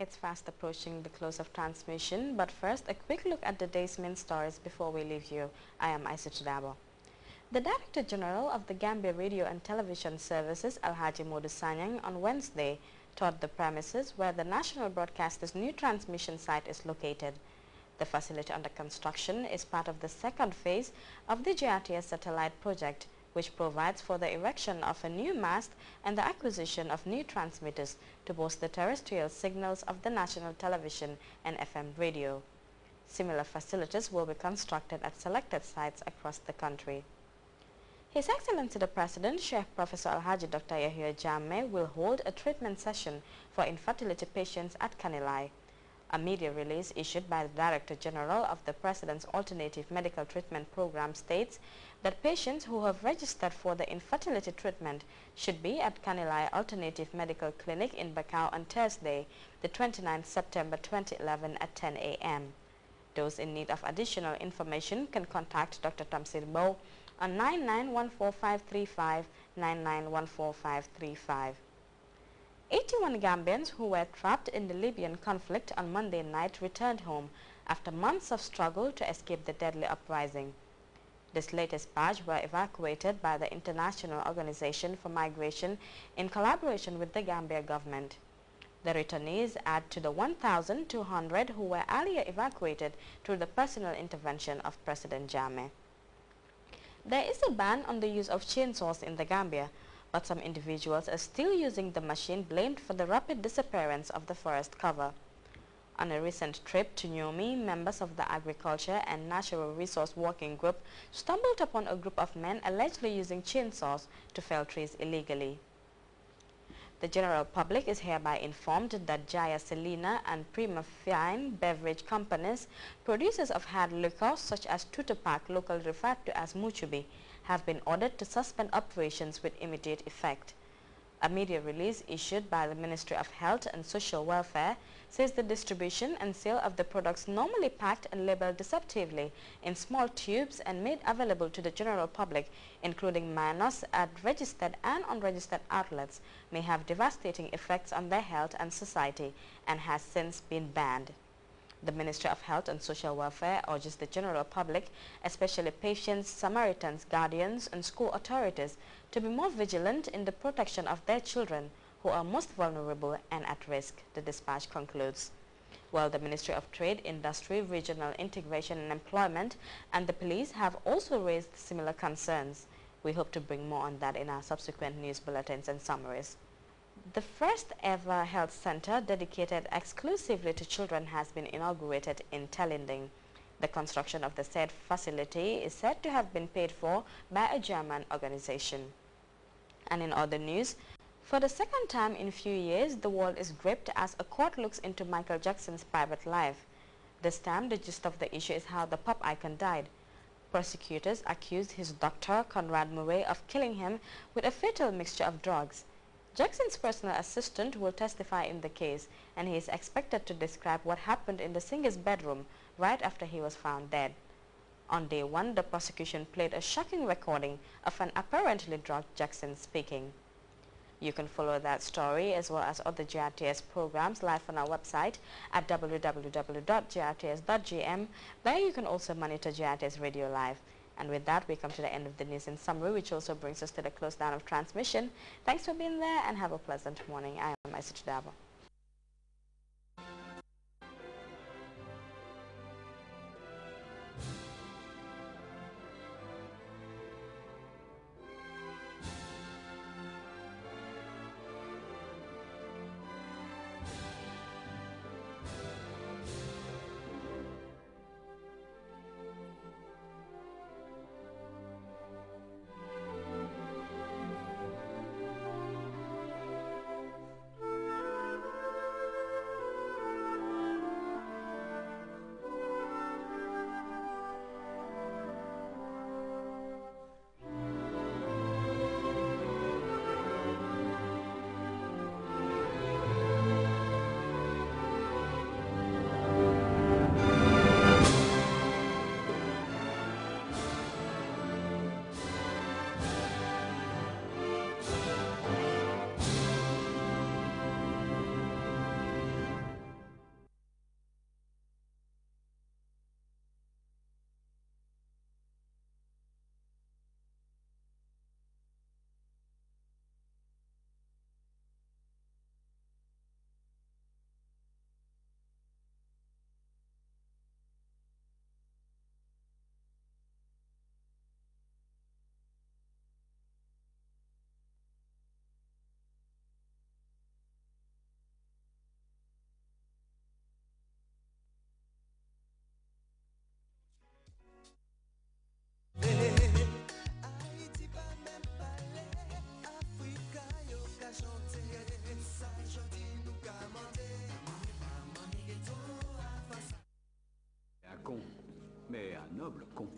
It's fast approaching the close of transmission, but first a quick look at the day's main stories before we leave you. I am Isa Chidabo. The Director General of the Gambia Radio and Television Services, Alhaji Modu Sanyang, on Wednesday toured the premises where the national broadcaster's new transmission site is located. The facility under construction is part of the second phase of the GRTS satellite project, which provides for the erection of a new mast and the acquisition of new transmitters to boost the terrestrial signals of the national television and FM radio. Similar facilities will be constructed at selected sites across the country. His Excellency the President, Sheikh Professor Alhaji Dr. Yahya Jammeh, will hold a treatment session for infertility patients at Kanilai. A media release issued by the Director General of the President's Alternative Medical Treatment Program states that patients who have registered for the infertility treatment should be at Kanilai Alternative Medical Clinic in Bakau on Thursday, the 29th September 2011 at 10 a.m. Those in need of additional information can contact Dr. Tamsir Bow on 9914-535, 9914-535. 81 Gambians who were trapped in the Libyan conflict on Monday night returned home after months of struggle to escape the deadly uprising. This latest batch were evacuated by the International Organization for Migration in collaboration with the Gambia government. The returnees add to the 1,200 who were earlier evacuated through the personal intervention of President Jammeh. There is a ban on the use of chainsaws in the Gambia, but some individuals are still using the machine blamed for the rapid disappearance of the forest cover. On a recent trip to Nyomi, members of the Agriculture and Natural Resource Working Group stumbled upon a group of men allegedly using chainsaws to fell trees illegally. The general public is hereby informed that Jaya Selina and Prima Fine beverage companies, producers of hard liquor such as Tutupak, locally referred to as Muchubi, have been ordered to suspend operations with immediate effect. A media release issued by the Ministry of Health and Social Welfare says the distribution and sale of the products, normally packed and labeled deceptively in small tubes and made available to the general public, including minors at registered and unregistered outlets, may have devastating effects on their health and society and has since been banned. The Ministry of Health and Social Welfare urges the general public, especially patients, Samaritans, guardians, and school authorities, to be more vigilant in the protection of their children who are most vulnerable and at risk, the dispatch concludes. While the Ministry of Trade, Industry, Regional Integration and Employment and the police have also raised similar concerns. We hope to bring more on that in our subsequent news bulletins and summaries. The first ever health center dedicated exclusively to children has been inaugurated in Telinding. The construction of the said facility is said to have been paid for by a German organization. And in other news, for the second time in a few years, the world is gripped as a court looks into Michael Jackson's private life. This time, the gist of the issue is how the pop icon died. Prosecutors accused his doctor, Conrad Murray, of killing him with a fatal mixture of drugs. Jackson's personal assistant will testify in the case, and he is expected to describe what happened in the singer's bedroom right after he was found dead. On day one, the prosecution played a shocking recording of an apparently drugged Jackson speaking. You can follow that story as well as other GRTS programs live on our website at www.grts.gm. There you can also monitor GRTS Radio Live. And with that, we come to the end of the news in summary, which also brings us to the close down of transmission. Thanks for being there and have a pleasant morning. I am Isa Chidabo. Mais un noble con.